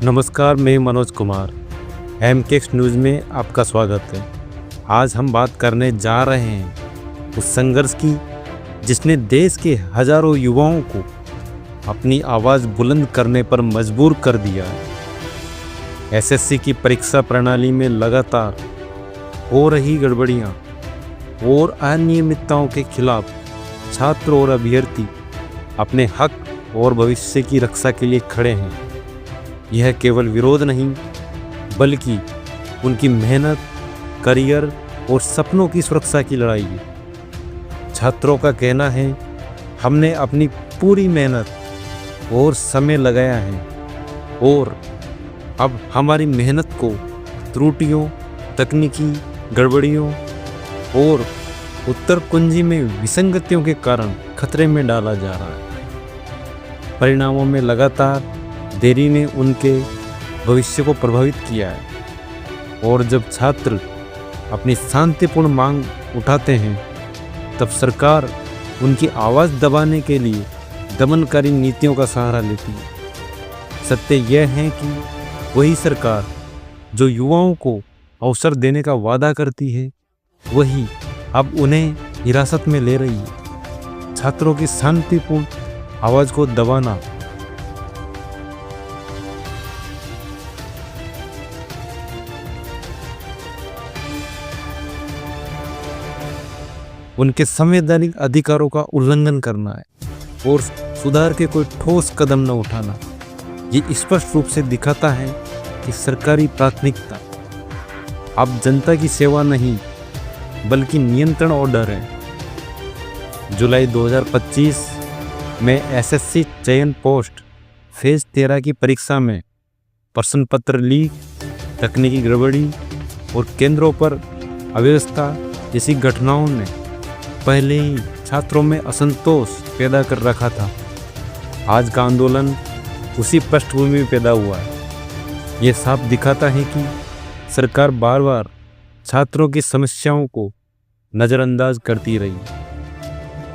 नमस्कार, मैं मनोज कुमार। एमकेएक्स न्यूज़ में आपका स्वागत है। आज हम बात करने जा रहे हैं उस संघर्ष की जिसने देश के हजारों युवाओं को अपनी आवाज़ बुलंद करने पर मजबूर कर दिया है। एसएससी की परीक्षा प्रणाली में लगातार हो रही गड़बड़ियाँ और अनियमितताओं के खिलाफ छात्र और अभ्यर्थी अपने हक और भविष्य की रक्षा के लिए खड़े हैं। यह केवल विरोध नहीं बल्कि उनकी मेहनत, करियर और सपनों की सुरक्षा की लड़ाई है। छात्रों का कहना है, हमने अपनी पूरी मेहनत और समय लगाया है और अब हमारी मेहनत को त्रुटियों, तकनीकी गड़बड़ियों और उत्तर कुंजी में विसंगतियों के कारण खतरे में डाला जा रहा है। परिणामों में लगातार देरी ने उनके भविष्य को प्रभावित किया है और जब छात्र अपनी शांतिपूर्ण मांग उठाते हैं तब सरकार उनकी आवाज़ दबाने के लिए दमनकारी नीतियों का सहारा लेती है। सत्य यह है कि वही सरकार जो युवाओं को अवसर देने का वादा करती है वही अब उन्हें हिरासत में ले रही है। छात्रों की शांतिपूर्ण आवाज़ को दबाना उनके संवैधानिक अधिकारों का उल्लंघन करना है और सुधार के कोई ठोस कदम न उठाना। ये स्पष्ट रूप से दिखाता है कि सरकारी प्राथमिकता अब जनता की सेवा नहीं बल्कि नियंत्रण और डर है। जुलाई 2025 में एसएससी चयन पोस्ट फेज 13 की परीक्षा में प्रश्न पत्र लीक, तकनीकी गड़बड़ी और केंद्रों पर अव्यवस्था जैसी घटनाओं ने पहले ही छात्रों में असंतोष पैदा कर रखा था। आज का आंदोलन उसी पृष्ठभूमि में पैदा हुआ है। ये साफ दिखाता है कि सरकार बार बार छात्रों की समस्याओं को नज़रअंदाज करती रही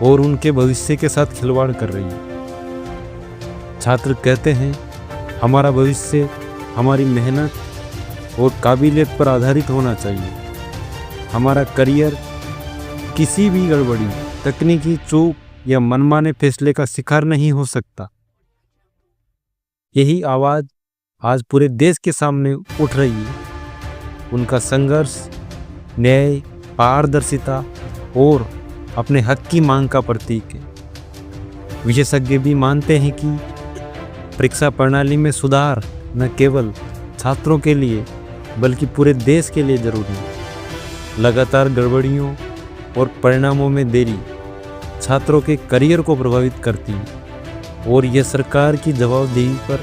और उनके भविष्य के साथ खिलवाड़ कर रही है। छात्र कहते हैं, हमारा भविष्य हमारी मेहनत और काबिलियत पर आधारित होना चाहिए। हमारा करियर किसी भी गड़बड़ी, तकनीकी चूक या मनमाने फैसले का शिकार नहीं हो सकता। यही आवाज़ आज पूरे देश के सामने उठ रही है। उनका संघर्ष न्याय, पारदर्शिता और अपने हक की मांग का प्रतीक है। विशेषज्ञ भी मानते हैं कि परीक्षा प्रणाली में सुधार न केवल छात्रों के लिए बल्कि पूरे देश के लिए जरूरी है। लगातार गड़बड़ियों और परिणामों में देरी छात्रों के करियर को प्रभावित करती है और यह सरकार की जवाबदेही पर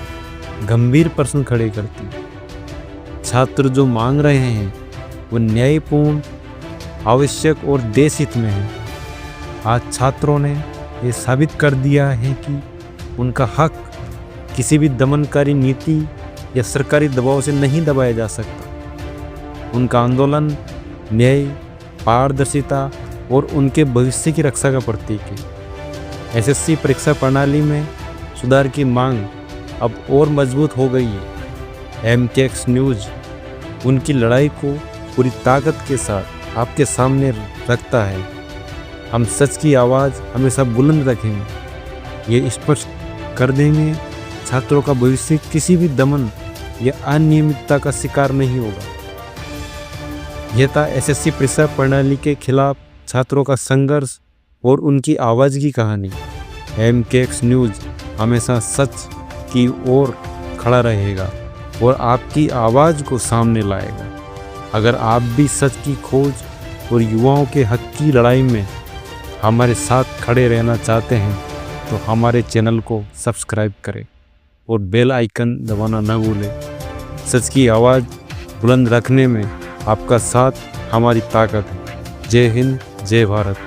गंभीर प्रश्न खड़े करती है। छात्र जो मांग रहे हैं वो न्यायपूर्ण, आवश्यक और देश हित में है। आज छात्रों ने ये साबित कर दिया है कि उनका हक किसी भी दमनकारी नीति या सरकारी दबाव से नहीं दबाया जा सकता। उनका आंदोलन न्याय, पारदर्शिता और उनके भविष्य की रक्षा का प्रतीक है। एसएससी परीक्षा प्रणाली में सुधार की मांग अब और मजबूत हो गई है। एमकेएक्स न्यूज़ उनकी लड़ाई को पूरी ताकत के साथ आपके सामने रखता है। हम सच की आवाज़ हमेशा बुलंद रखेंगे। ये स्पष्ट कर देंगे, छात्रों का भविष्य किसी भी दमन या अनियमितता का शिकार नहीं होगा। यह था एसएससी परीक्षा प्रणाली के खिलाफ छात्रों का संघर्ष और उनकी आवाज़ की कहानी। एमकेएक्स न्यूज़ हमेशा सच की ओर खड़ा रहेगा और आपकी आवाज़ को सामने लाएगा। अगर आप भी सच की खोज और युवाओं के हक की लड़ाई में हमारे साथ खड़े रहना चाहते हैं तो हमारे चैनल को सब्सक्राइब करें और बेल आइकन दबाना न भूलें। सच की आवाज़ बुलंद रखने में आपका साथ हमारी ताकत है। जय हिंद, जय भारत।